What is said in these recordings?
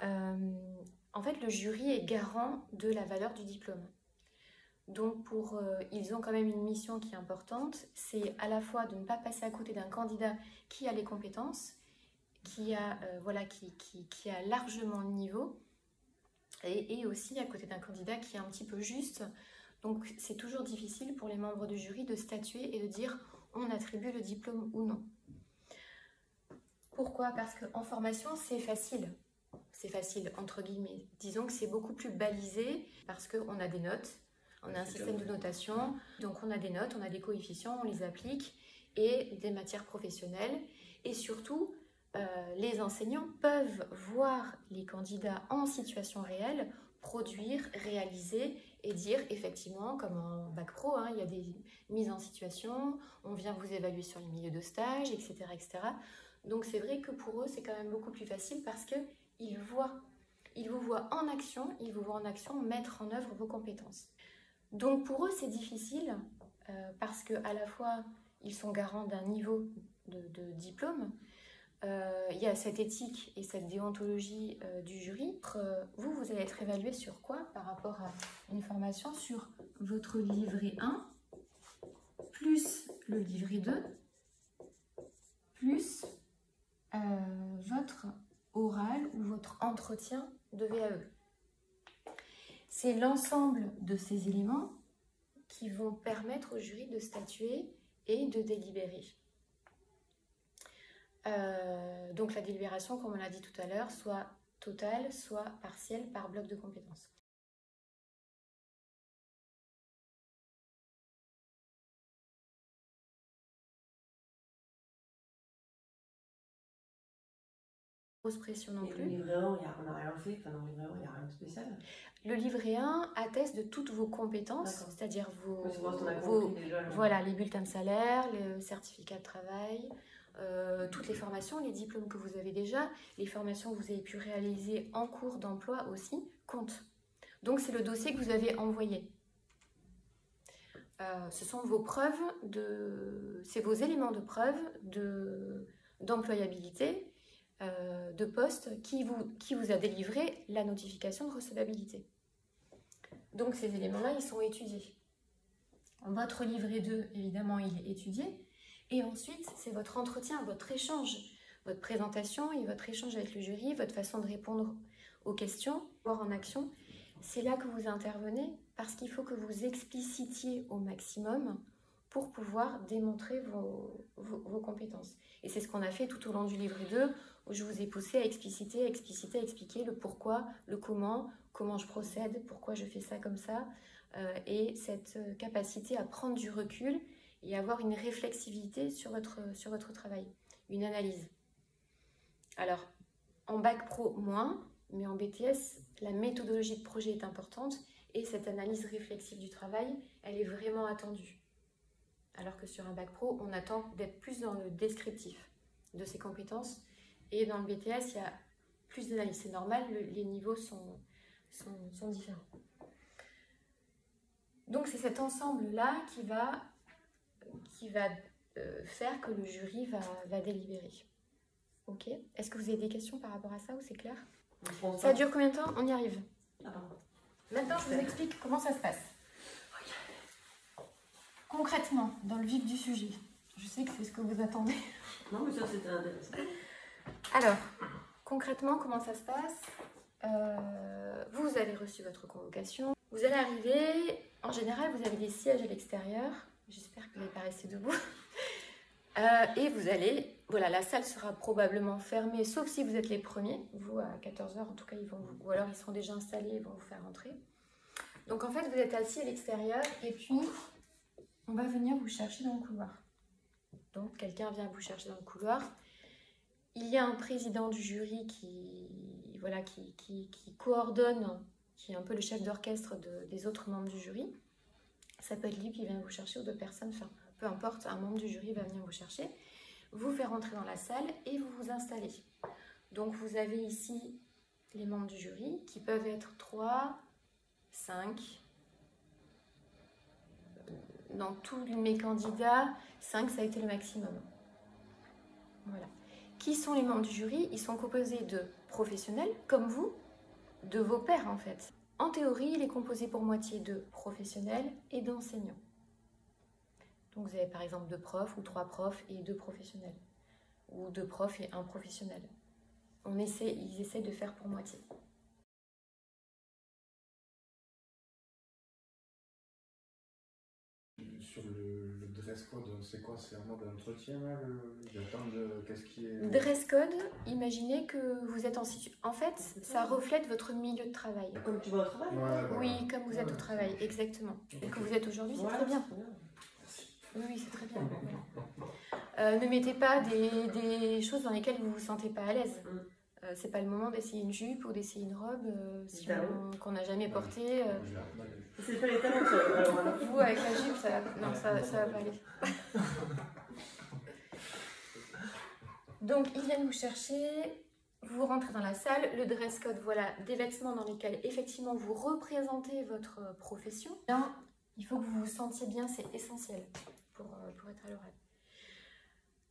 En fait, le jury est garant de la valeur du diplôme. Donc, ils ont quand même une mission qui est importante, c'est à la fois de ne pas passer à côté d'un candidat qui a les compétences, qui a largement le niveau, et aussi à côté d'un candidat qui est un petit peu juste. Donc, c'est toujours difficile pour les membres du jury de statuer et de dire on attribue le diplôme ou non. Pourquoi? Parce qu'en formation, c'est facile. C'est facile, entre guillemets. Disons que c'est beaucoup plus balisé parce qu'on a des notes. On a un système de notation, donc on a des notes, on a des coefficients, on les applique, et des matières professionnelles. Et surtout, les enseignants peuvent voir les candidats en situation réelle, produire, réaliser et dire effectivement, comme en bac pro, il y a des mises en situation, on vient vous évaluer sur les milieux de stage, etc. etc. Donc c'est vrai que pour eux, c'est quand même beaucoup plus facile parce qu'ils vous voient en action, ils vous voient en action mettre en œuvre vos compétences. Donc pour eux, c'est difficile parce qu'à la fois, ils sont garants d'un niveau de diplôme. Il y a cette éthique et cette déontologie du jury. Vous allez être évalué sur quoi par rapport à une formation? Sur votre livret 1, plus le livret 2, plus votre oral ou votre entretien de VAE. C'est l'ensemble de ces éléments qui vont permettre au jury de statuer et de délibérer. Donc la délibération, comme on l'a dit tout à l'heure, soit totale, soit partielle par bloc de compétences. Grosse pression non plus. Le livret 1, on n'a rien fait, dans le livret 1, il n'y a rien de spécial. Le livret 1 atteste de toutes vos compétences, c'est-à-dire voilà, les bulletins de salaire, le certificat de travail, toutes les formations, les diplômes que vous avez déjà, les formations que vous avez pu réaliser en cours d'emploi aussi, comptent. Donc c'est le dossier que vous avez envoyé. Ce sont vos preuves, c'est vos éléments de preuve d'employabilité, de poste qui vous a délivré la notification de recevabilité. Donc ces éléments-là, ils sont étudiés. Votre livret 2, évidemment, il est étudié. Et ensuite, c'est votre entretien, votre échange, votre présentation et votre échange avec le jury, votre façon de répondre aux questions, voire en action. C'est là que vous intervenez parce qu'il faut que vous explicitiez au maximum pour pouvoir démontrer vos compétences. Et c'est ce qu'on a fait tout au long du livret 2, où je vous ai poussé à expliciter, à expliquer le pourquoi, le comment je procède, pourquoi je fais ça comme ça, et cette capacité à prendre du recul et avoir une réflexivité sur votre travail, une analyse. Alors, en bac pro, moins, mais en BTS, la méthodologie de projet est importante et cette analyse réflexive du travail, elle est vraiment attendue. Alors que sur un bac pro, on attend d'être plus dans le descriptif de ses compétences. Et dans le BTS, il y a plus d'analyse. C'est normal, les niveaux sont différents. Donc c'est cet ensemble-là qui va faire que le jury va délibérer. Ok? Est-ce que vous avez des questions par rapport à ça ou c'est clair? Ça dure combien de temps? On y arrive. Maintenant, je vous explique comment ça se passe. Concrètement, dans le vif du sujet. Je sais que c'est ce que vous attendez. Non, mais ça, c'était intéressant. Alors, concrètement, comment ça se passe? Vous avez reçu votre convocation. Vous allez arriver. En général, vous avez des sièges à l'extérieur. J'espère que vous n'allez pas rester debout. Et vous allez... Voilà, la salle sera probablement fermée, sauf si vous êtes les premiers. Vous, à 14 h, en tout cas, ou alors ils seront déjà installés, ils vont vous faire entrer. Donc, en fait, vous êtes assis à l'extérieur et puis... on va venir vous chercher dans le couloir. Donc, quelqu'un vient vous chercher dans le couloir. Il y a un président du jury qui coordonne, qui est un peu le chef d'orchestre des autres membres du jury. Ça peut être lui qui vient vous chercher ou deux personnes, enfin, peu importe, un membre du jury va venir vous chercher, vous faire entrer dans la salle et vous vous installez. Donc, vous avez ici les membres du jury qui peuvent être 3, 5... Dans tous mes candidats, 5, ça a été le maximum. Voilà. Qui sont les membres du jury? Ils sont composés de professionnels, comme vous, de vos pairs en fait. En théorie, il est composé pour moitié de professionnels et d'enseignants. Donc vous avez par exemple 2 profs ou 3 profs et 2 professionnels. Ou 2 profs et 1 professionnel. Ils essaient de faire pour moitié. Sur le dress code, c'est quoi? C'est un mode d'entretien là? Qu'est-ce qui est... Dress code, imaginez que vous êtes en situation... En fait, ça reflète votre milieu de travail. Comme tu vas au travail? Oui, comme vous êtes au travail, exactement. Et que vous êtes aujourd'hui, c'est très bien. Oui, c'est très bien. Ne mettez pas des choses dans lesquelles vous ne vous sentez pas à l'aise. C'est pas le moment d'essayer une jupe ou d'essayer une robe qu'on n'a jamais portée. C'est pas les talons, ça. Vous, avec la jupe, ça va pas aller. Donc, ils viennent vous chercher, vous rentrez dans la salle, le dress code, voilà, des vêtements dans lesquels, effectivement, vous représentez votre profession. Bien, il faut que vous vous sentiez bien, c'est essentiel pour être à l'oral.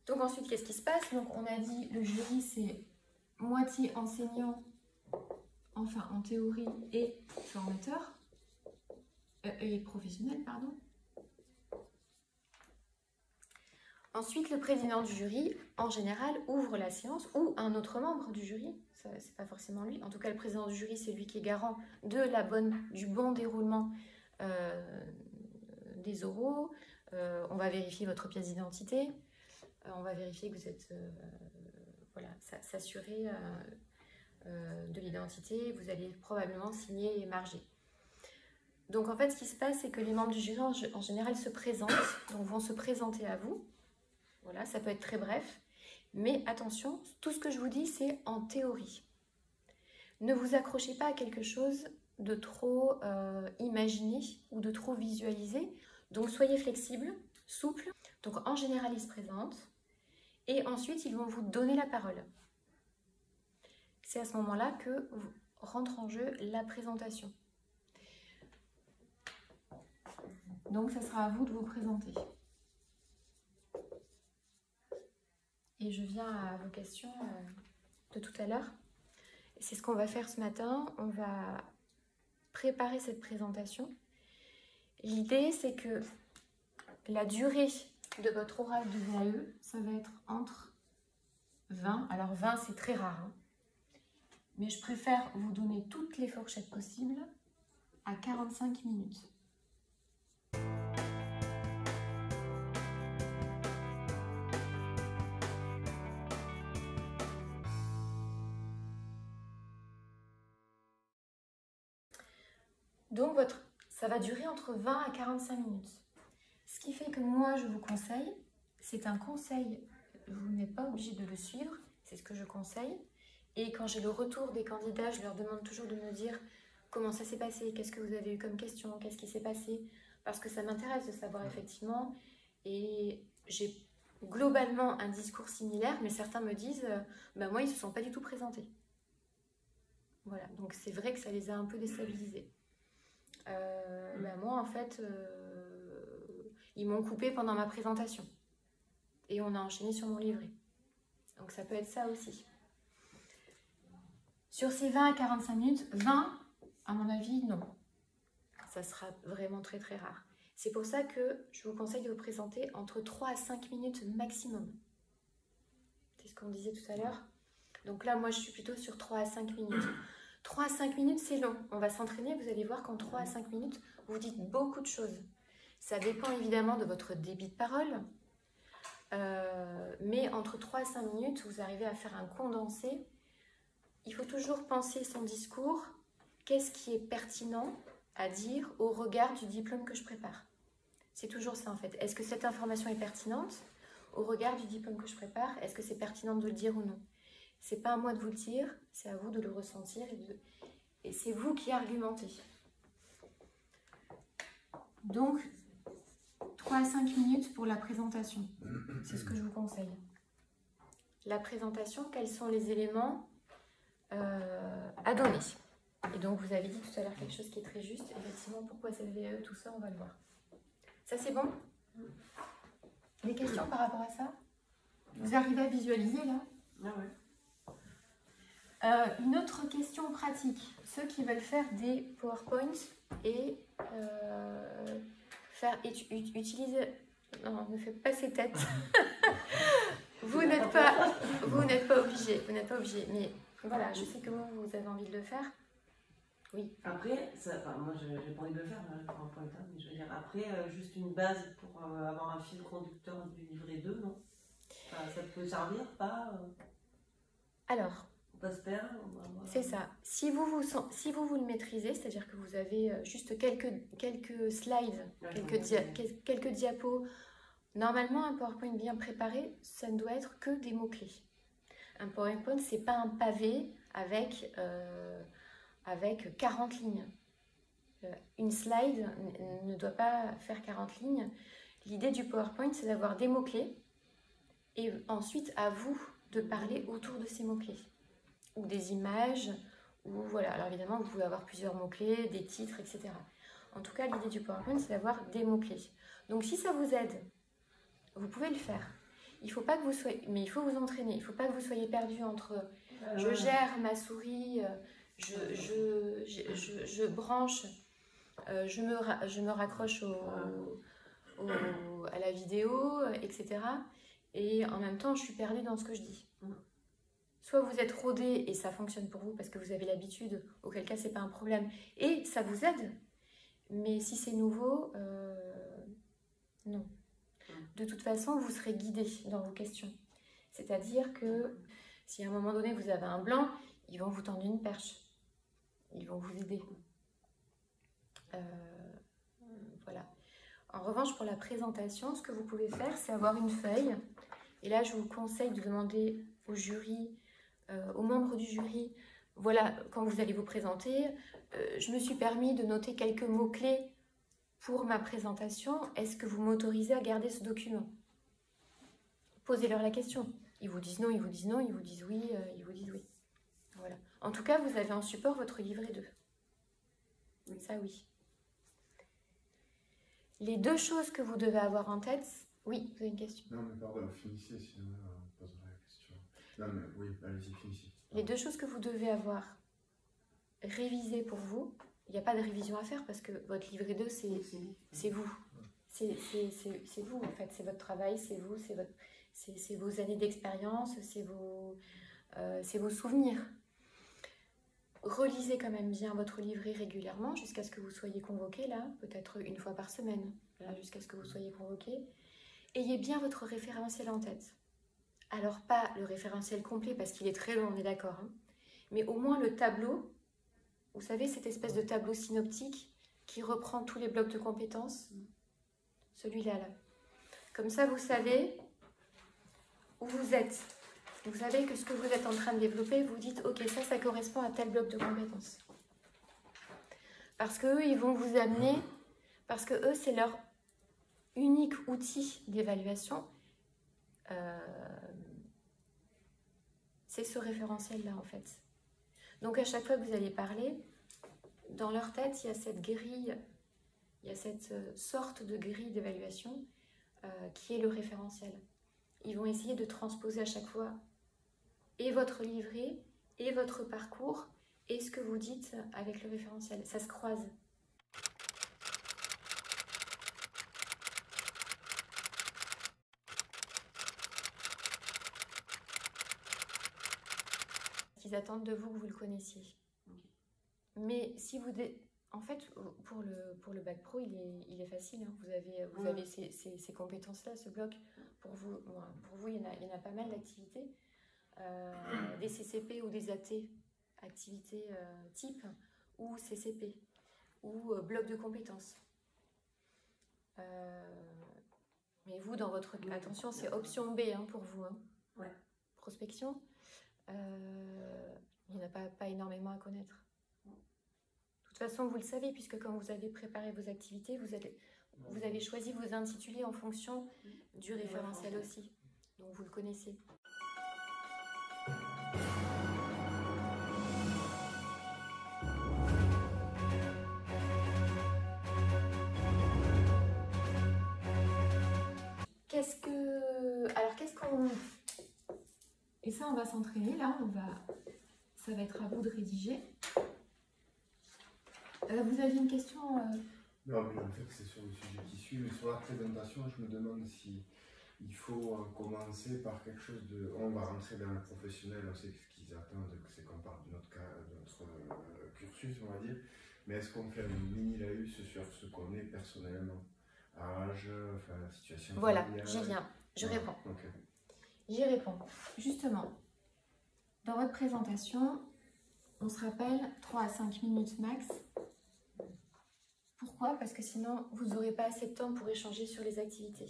Donc ensuite, qu'est-ce qui se passe? Donc, on a dit, le jury, c'est moitié enseignant, enfin en théorie, et formateur, et professionnel, pardon. Ensuite, le président du jury, en général, ouvre la séance, ou un autre membre du jury, c'est pas forcément lui, en tout cas le président du jury, c'est lui qui est garant du bon déroulement des oraux. On va vérifier votre pièce d'identité, on va vérifier que vous êtes... voilà, s'assurer de l'identité, vous allez probablement signer et marger. Donc en fait, ce qui se passe, c'est que les membres du jury, en général, se présentent, donc vont se présenter à vous. Voilà, ça peut être très bref, mais attention, tout ce que je vous dis, c'est en théorie. Ne vous accrochez pas à quelque chose de trop imaginé ou de trop visualisé, donc soyez flexible, souple. Donc en général, ils se présentent. Et ensuite, ils vont vous donner la parole. C'est à ce moment-là que rentre en jeu la présentation. Donc, ça sera à vous de vous présenter. Et je viens à vos questions de tout à l'heure. C'est ce qu'on va faire ce matin. On va préparer cette présentation. L'idée, c'est que la durée de votre oral de VAE, ça va être entre 20, alors 20 c'est très rare, hein, mais je préfère vous donner toutes les fourchettes possibles à 45 minutes. Donc ça va durer entre 20 à 45 minutes. Ce qui fait que moi, je vous conseille, c'est un conseil, vous n'êtes pas obligé de le suivre, c'est ce que je conseille. Et quand j'ai le retour des candidats, je leur demande toujours de me dire comment ça s'est passé, qu'est-ce que vous avez eu comme question, qu'est-ce qui s'est passé, parce que ça m'intéresse de savoir effectivement. Et j'ai globalement un discours similaire, mais certains me disent, bah moi, ils ne se sont pas du tout présentés. Voilà, donc c'est vrai que ça les a un peu déstabilisés. Bah moi, en fait... ils m'ont coupé pendant ma présentation. Et on a enchaîné sur mon livret. Donc ça peut être ça aussi. Sur ces 20 à 45 minutes, 20, à mon avis, non. Ça sera vraiment très très rare. C'est pour ça que je vous conseille de vous présenter entre 3 à 5 minutes maximum. C'est ce qu'on disait tout à l'heure. Donc là, moi, je suis plutôt sur 3 à 5 minutes. 3 à 5 minutes, c'est long. On va s'entraîner, vous allez voir qu'en 3 à 5 minutes, vous dites beaucoup de choses. Ça dépend évidemment de votre débit de parole, mais entre 3 et 5 minutes, vous arrivez à faire un condensé. Il faut toujours penser son discours, qu'est-ce qui est pertinent à dire au regard du diplôme que je prépare. C'est toujours ça en fait. Est-ce que cette information est pertinente au regard du diplôme que je prépare? Est-ce que c'est pertinent de le dire ou non? C'est pas à moi de vous le dire, c'est à vous de le ressentir et c'est vous qui argumentez. Donc, 3 à 5 minutes pour la présentation, c'est ce que je vous conseille. La présentation, quels sont les éléments à donner? Et donc, vous avez dit tout à l'heure quelque chose qui est très juste. Effectivement, pourquoi c'est le VAE, tout ça, on va le voir. Ça, c'est bon? Des questions par rapport à ça? Vous arrivez à visualiser, là? Ah ouais. Une autre question pratique. Ceux qui veulent faire des PowerPoints et utiliser... Non, ne faites pas ces têtes. Vous n'êtes pas obligé. Vous n'êtes pas obligé. Mais voilà, je sais que vous avez envie de le faire. Oui. Après, moi j'ai pas envie de le faire, le PowerPoint, mais je veux dire, après, juste une base pour avoir un fil conducteur du livret 2, non? Ça peut servir, pas Alors, pas se perdre. c'est ça. Si vous le maîtrisez, c'est-à-dire que vous avez juste quelques slides, quelques diapos, normalement un PowerPoint bien préparé, ça ne doit être que des mots-clés. Un PowerPoint, c'est pas un pavé avec 40 lignes. Une slide ne doit pas faire 40 lignes. L'idée du PowerPoint, c'est d'avoir des mots-clés et ensuite à vous de parler autour de ces mots-clés. Ou des images, ou voilà. Alors évidemment, vous pouvez avoir plusieurs mots-clés, des titres, etc. En tout cas, l'idée du PowerPoint, c'est d'avoir des mots-clés. Donc si ça vous aide, vous pouvez le faire. Il faut pas que vous soyez, mais il faut vous entraîner. Il ne faut pas que vous soyez perdu entre je gère ma souris, je branche, je me raccroche à la vidéo, etc. Et en même temps, je suis perdue dans ce que je dis. Soit vous êtes rodé et ça fonctionne pour vous parce que vous avez l'habitude, auquel cas c'est pas un problème, et ça vous aide. Mais si c'est nouveau, non. De toute façon, vous serez guidé dans vos questions. C'est-à-dire que si à un moment donné vous avez un blanc, ils vont vous tendre une perche. Ils vont vous aider. Voilà. En revanche, pour la présentation, ce que vous pouvez faire, c'est avoir une feuille. Et là, je vous conseille de demander au jury, aux membres du jury, voilà, quand vous allez vous présenter, je me suis permis de noter quelques mots-clés pour ma présentation. Est-ce que vous m'autorisez à garder ce document? Posez-leur la question. Ils vous disent non, ils vous disent non, ils vous disent oui, ils vous disent oui. Voilà. En tout cas, vous avez en support votre livret 2. Oui, ça oui. Les deux choses que vous devez avoir en tête... Oui, vous avez une question? Non, mais pardon, finissez, sinon on posera la question. Non, mais oui, allez-y, finissez. Les deux choses que vous devez avoir révisées pour vous, il n'y a pas de révision à faire parce que votre livret 2, c'est vous. C'est vous, en fait. C'est votre travail, c'est vous, c'est vos années d'expérience, c'est vos souvenirs. Relisez quand même bien votre livret régulièrement jusqu'à ce que vous soyez convoqué, là, peut-être une fois par semaine, là, jusqu'à ce que vous soyez convoqué. Ayez bien votre référentiel en tête. Alors, pas le référentiel complet parce qu'il est très long, on est d'accord, hein, mais au moins le tableau, vous savez, cette espèce de tableau synoptique qui reprend tous les blocs de compétences, celui-là, là. Comme ça, vous savez où vous êtes. Vous savez que ce que vous êtes en train de développer, vous dites, ok, ça correspond à tel bloc de compétences. Parce qu'eux, ils vont vous amener, parce que eux, c'est leur unique outil d'évaluation. C'est ce référentiel-là, en fait. Donc, à chaque fois que vous allez parler, dans leur tête, il y a cette grille, il y a cette sorte de grille d'évaluation qui est le référentiel. Ils vont essayer de transposer à chaque fois et votre livret, et votre parcours, et ce que vous dites avec le référentiel. Ça se croise. Ils attendent de vous que vous le connaissiez. Mais si vous... En fait, pour le bac pro, il est facile. Hein. Vous avez ces compétences-là, ce bloc. Pour vous, il y en a pas mal d'activités. Des CCP ou des AT, activités type, ou CCP, ou bloc de compétences. Mais vous, dans votre... Attention, c'est option B hein, pour vous. Hein. Ouais. Prospection. Il n'y en a pas énormément à connaître. De toute façon, vous le savez, puisque quand vous avez préparé vos activités, vous avez choisi vos intitulés en fonction du référentiel aussi. Donc, vous le connaissez. Et ça, on va s'entraîner. Là, ça va être à vous de rédiger. Vous aviez une question Non, mais en fait, c'est sur le sujet qui suit, mais sur la présentation, je me demande si il faut commencer par quelque chose de... On va rentrer dans le professionnel, on sait que ce qu'ils attendent, c'est qu'on parle de notre, cursus, on va dire, mais est-ce qu'on fait un mini laïus sur ce qu'on est personnellement? Âge, enfin, situation Voilà, familiale. j'y viens, je réponds. Okay. J'y réponds. Justement, dans votre présentation, on se rappelle 3 à 5 minutes max. Pourquoi? Parce que sinon, vous n'aurez pas assez de temps pour échanger sur les activités.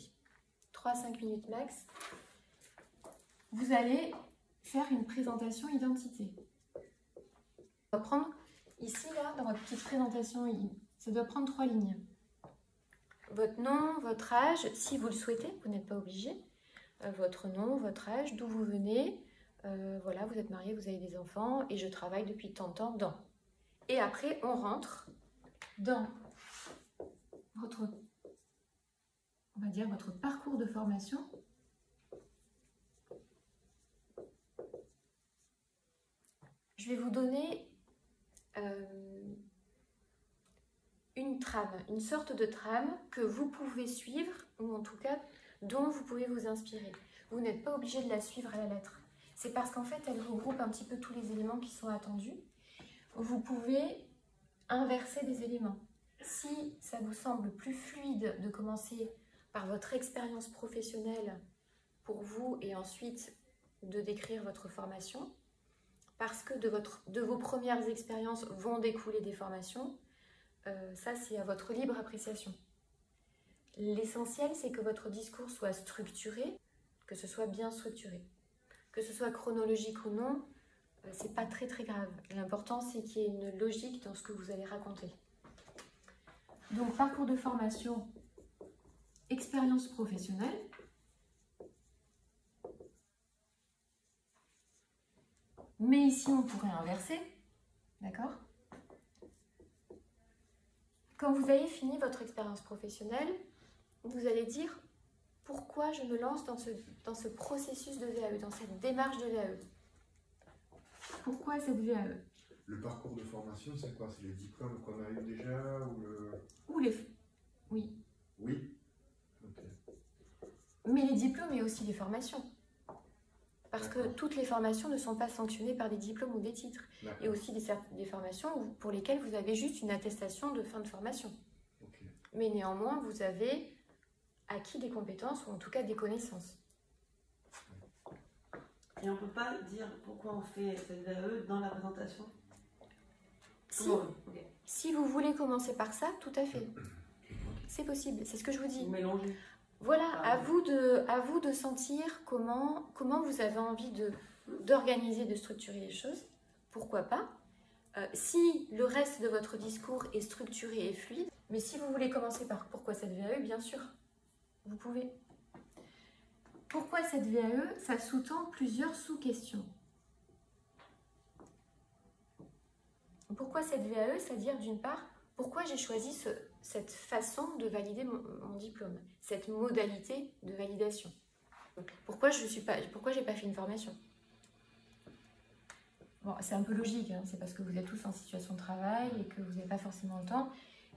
3 à 5 minutes max. Vous allez faire une présentation identité. On va prendre ici, là, dans votre petite présentation, ça doit prendre 3 lignes. Votre nom, votre âge, si vous le souhaitez, vous n'êtes pas obligé. Votre nom, votre âge, d'où vous venez. Voilà, vous êtes marié, vous avez des enfants et je travaille depuis tant de temps dans. Et après, on rentre dans votre, on va dire, votre parcours de formation. Je vais vous donner une trame, une sorte de trame que vous pouvez suivre, ou en tout cas dont vous pouvez vous inspirer. Vous n'êtes pas obligé de la suivre à la lettre. C'est parce qu'en fait, elle regroupe un petit peu tous les éléments qui sont attendus. Vous pouvez inverser des éléments. Si ça vous semble plus fluide de commencer par votre expérience professionnelle pour vous et ensuite de décrire votre formation, parce que de vos premières expériences vont découler des formations, ça c'est à votre libre appréciation. L'essentiel, c'est que votre discours soit structuré, que ce soit bien structuré. Que ce soit chronologique ou non, c'est pas très grave. L'important, c'est qu'il y ait une logique dans ce que vous allez raconter. Donc, parcours de formation, expérience professionnelle. Mais ici, on pourrait inverser. D'accord? Quand vous avez fini votre expérience professionnelle, vous allez dire pourquoi je me lance dans ce processus de VAE, dans cette démarche de VAE. Pourquoi cette VAE? Le parcours de formation, c'est quoi? C'est les diplômes qu'on a eu déjà ou les... Oui. Oui. Ok. Mais les diplômes et aussi les formations. Parce que toutes les formations ne sont pas sanctionnées par des diplômes ou des titres. Il y a aussi des formations pour lesquelles vous avez juste une attestation de fin de formation. Okay. Mais néanmoins, vous avez acquis des compétences ou en tout cas des connaissances. Et on ne peut pas dire pourquoi on fait cette VAE dans la présentation? Si vous voulez commencer par ça, tout à fait. C'est possible, c'est ce que je vous dis. Vous mélangez. Voilà, à vous de sentir comment vous avez envie d'organiser, de structurer les choses. Pourquoi pas? Si le reste de votre discours est structuré et fluide, mais si vous voulez commencer par pourquoi cette VAE, bien sûr, vous pouvez. Pourquoi cette VAE? Ça sous-tend plusieurs sous-questions. Pourquoi cette VAE? C'est-à-dire, d'une part, pourquoi j'ai choisi cette façon de valider mon diplôme, cette modalité de validation. Pourquoi j'ai pas fait une formation? Bon, c'est un peu logique, hein, c'est parce que vous êtes tous en situation de travail et que vous n'avez pas forcément le temps,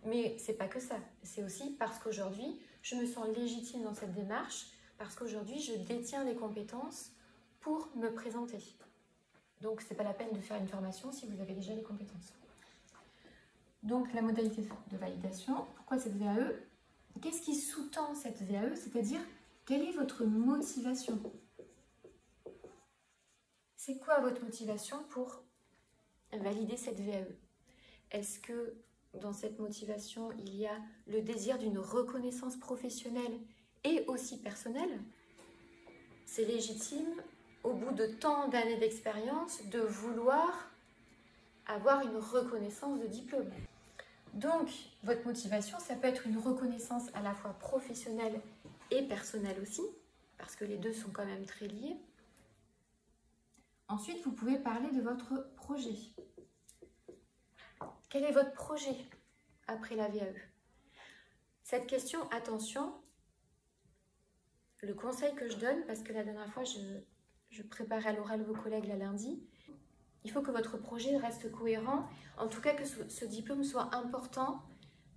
mais c'est pas que ça. C'est aussi parce qu'aujourd'hui, je me sens légitime dans cette démarche, parce qu'aujourd'hui, je détiens les compétences pour me présenter. Donc, c'est pas la peine de faire une formation si vous avez déjà les compétences. Donc, la modalité de validation, pourquoi cette VAE? Qu'est-ce qui sous-tend cette VAE? C'est-à-dire, quelle est votre motivation? C'est quoi votre motivation pour valider cette VAE? Est-ce que dans cette motivation, il y a le désir d'une reconnaissance professionnelle et aussi personnelle? C'est légitime, au bout de tant d'années d'expérience, de vouloir avoir une reconnaissance de diplôme. Donc, votre motivation, ça peut être une reconnaissance à la fois professionnelle et personnelle aussi, parce que les deux sont quand même très liés. Ensuite, vous pouvez parler de votre projet. Quel est votre projet après la VAE? Cette question, attention, le conseil que je donne, parce que la dernière fois, je préparais à l'oral vos collègues là lundi. Il faut que votre projet reste cohérent, en tout cas que ce diplôme soit important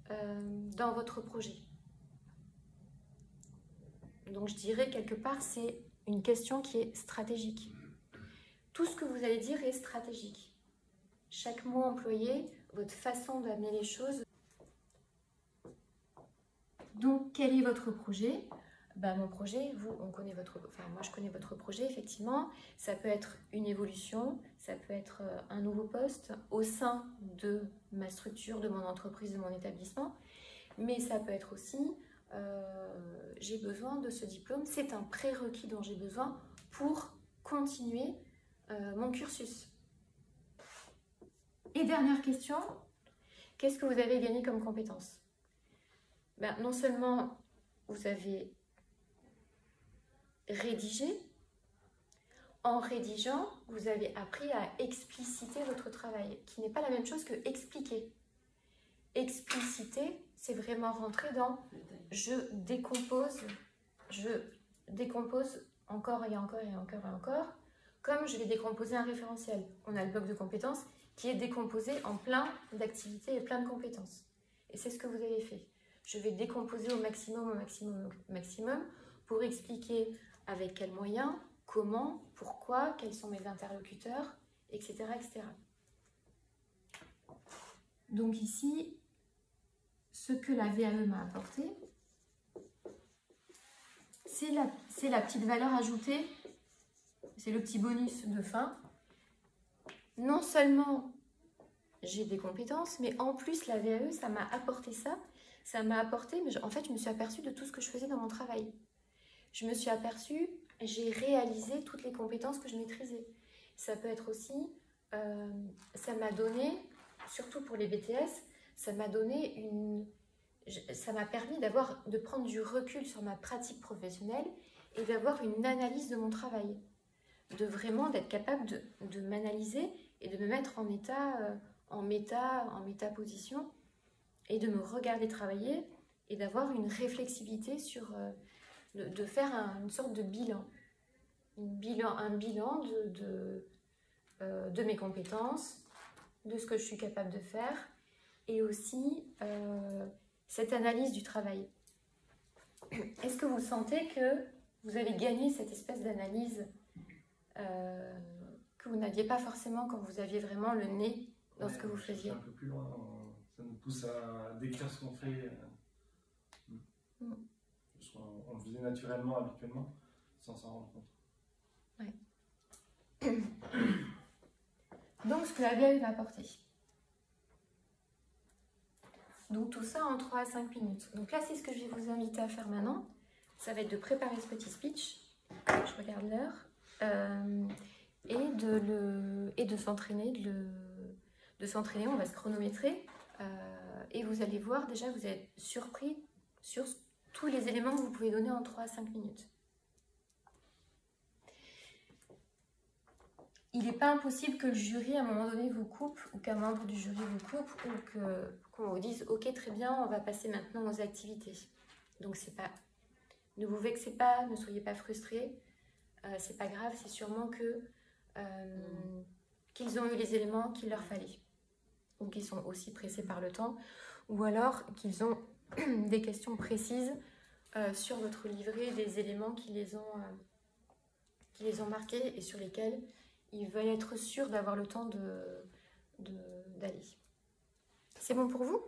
dans votre projet. Donc je dirais quelque part, c'est une question qui est stratégique. Tout ce que vous allez dire est stratégique. Chaque mot employé, votre façon d'amener les choses. Donc, quel est votre projet? Mon projet, moi je connais votre projet, effectivement. Ça peut être une évolution, ça peut être un nouveau poste au sein de ma structure, de mon entreprise, de mon établissement. Mais ça peut être aussi, j'ai besoin de ce diplôme, c'est un prérequis dont j'ai besoin pour continuer mon cursus. Et dernière question, qu'est-ce que vous avez gagné comme compétence? Non seulement vous avez rédigé, en rédigeant, vous avez appris à expliciter votre travail, qui n'est pas la même chose que expliquer. Expliciter, c'est vraiment rentrer dans je décompose encore et encore et encore et encore, comme je vais décomposer un référentiel. On a le bloc de compétences qui est décomposé en plein d'activités et plein de compétences. Et c'est ce que vous avez fait. Je vais décomposer au maximum, pour expliquer avec quels moyens, comment, pourquoi, quels sont mes interlocuteurs, etc. etc. Donc ici, ce que la VAE m'a apporté, c'est la petite valeur ajoutée, c'est le petit bonus de fin. Non seulement j'ai des compétences, mais en plus la VAE, ça m'a apporté ça. Ça m'a apporté, mais en fait, je me suis aperçue de tout ce que je faisais dans mon travail. Je me suis aperçue, j'ai réalisé toutes les compétences que je maîtrisais. Ça peut être aussi, ça m'a donné, surtout pour les BTS, ça m'a permis de prendre du recul sur ma pratique professionnelle et d'avoir une analyse de mon travail. D'être capable de m'analyser et de me mettre en état, en méta-position, et de me regarder travailler et d'avoir une réflexivité sur, de faire une sorte de bilan. Un bilan de mes compétences, de ce que je suis capable de faire et aussi cette analyse du travail. Est-ce que vous sentez que vous avez gagné cette espèce d'analyse que vous n'aviez pas forcément quand vous aviez vraiment le nez dans ce que vous faisiez? Un peu plus loin, ça nous pousse à décrire ce qu'on fait. On le faisait naturellement, habituellement, sans s'en rendre compte. Ouais. Donc, ce que la VAE m'a apporté. Donc, tout ça en 3 à 5 minutes. Donc là, c'est ce que je vais vous inviter à faire maintenant. Ça va être de préparer ce petit speech. Je regarde l'heure. Et de s'entraîner. De s'entraîner, on va se chronométrer. Et vous allez voir, déjà, vous êtes surpris sur tous les éléments que vous pouvez donner en 3 à 5 minutes. Il n'est pas impossible que le jury, à un moment donné, vous coupe, ou qu'un membre du jury vous coupe, ou qu'on vous dise « Ok, très bien, on va passer maintenant aux activités. » Donc, ne vous vexez pas, ne soyez pas frustrés. C'est pas grave, c'est sûrement qu'ils ont eu les éléments qu'il leur fallait. Ou qu'ils sont aussi pressés par le temps, ou alors qu'ils ont des questions précises sur votre livret, des éléments qui les ont marqués et sur lesquels ils veulent être sûrs d'avoir le temps d'aller. C'est bon pour vous ?